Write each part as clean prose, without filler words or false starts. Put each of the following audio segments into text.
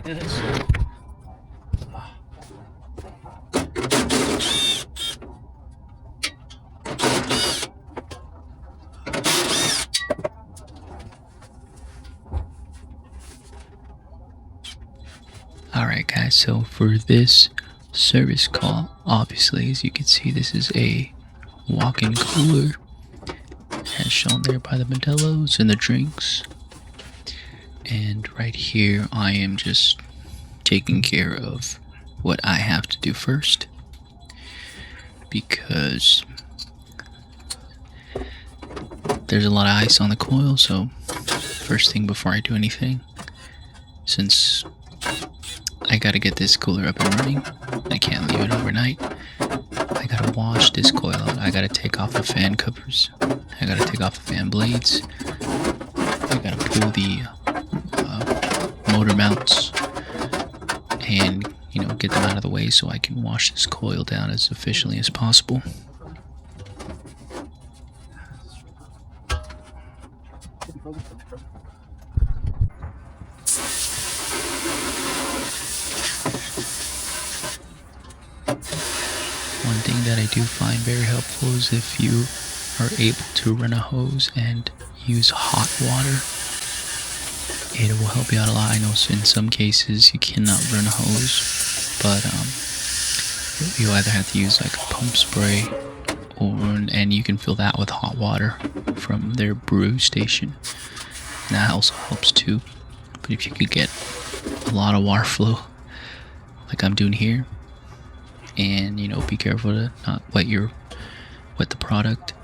Alright guys, so for this service call, obviously as you can see this is a walk-in cooler as shown there by the Modelo's and the drinks. And right here I am just taking care of what I have to do first, because there's a lot of ice on the coil. So first thing before I do anything, since I gotta get this cooler up and running, I can't leave it overnight, I gotta wash this coil out. I gotta take off the fan covers, I gotta take off the fan blades, I gotta pull the motor mounts and get them out of the way so I can wash this coil down as efficiently as possible. One thing that I do find very helpful is if you are able to run a hose and use hot water. It will help you out a lot. I know in some cases you cannot run a hose, but you either have to use like a pump spray, and you can fill that with hot water from their brew station. And that also helps too. But if you could get a lot of water flow, like I'm doing here, and be careful to not wet the product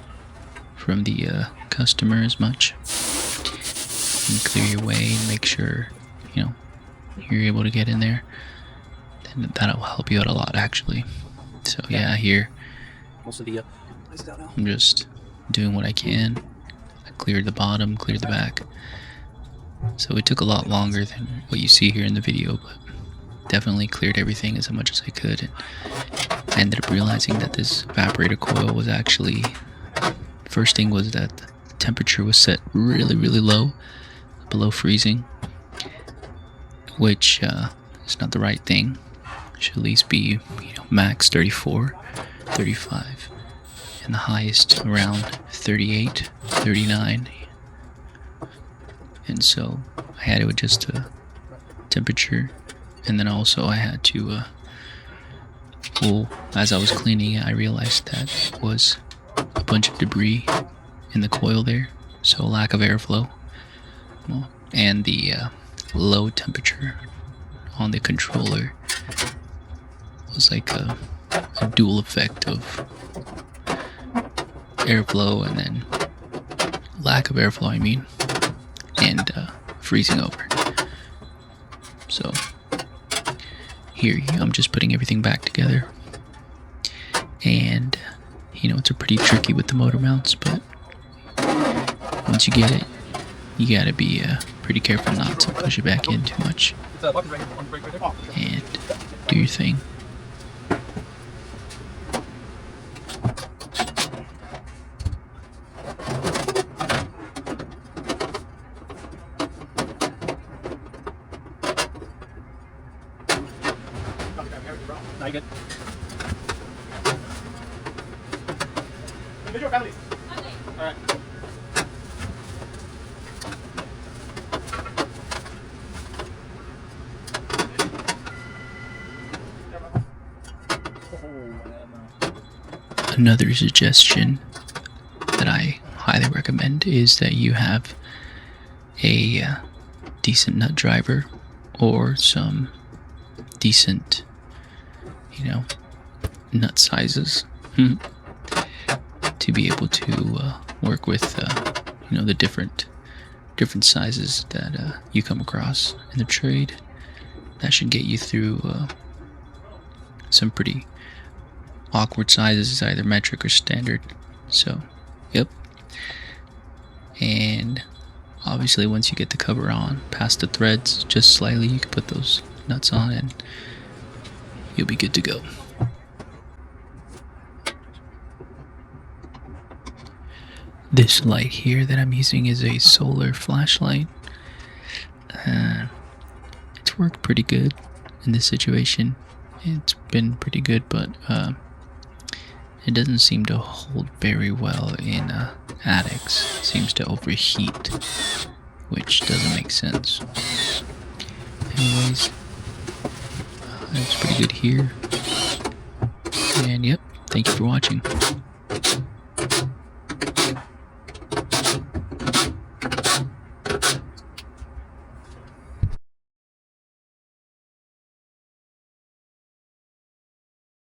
from the customer as much. And clear your way and make sure you're able to get in there, then that'll help you out a lot actually. So yeah, here I'm just doing what I can. I cleared the bottom, cleared the back, so it took a lot longer than what you see here in the video, but definitely cleared everything as much as I could. And I ended up realizing that this evaporator coil was actually, first thing was that the temperature was set really low, below freezing, which is not the right thing. It should at least be max 34, 35, and the highest around 38, 39. And so I had to adjust the temperature, and then also I had to as I was cleaning it, I realized that was a bunch of debris in the coil there, so lack of airflow. And the low temperature on the controller was like a dual effect of airflow and then lack of airflow, and freezing over. So here I'm just putting everything back together, and it's a pretty tricky with the motor mounts, but once you get it, you gotta be pretty careful not to push it back in too much and do your thing. Now you good? Alright. Another suggestion that I highly recommend is that you have a decent nut driver or some decent nut sizes to be able to work with the different sizes that you come across in the trade. That should get you through some pretty awkward sizes, either metric or standard. So yep. And obviously once you get the cover on past the threads just slightly, you can put those nuts on and you'll be good to go. This light here that I'm using is a solar flashlight. It's it's worked pretty good in this situation. It's been pretty good, but it doesn't seem to hold very well in attics. It seems to overheat, which doesn't make sense. Anyways, it's pretty good here. And yep, thank you for watching.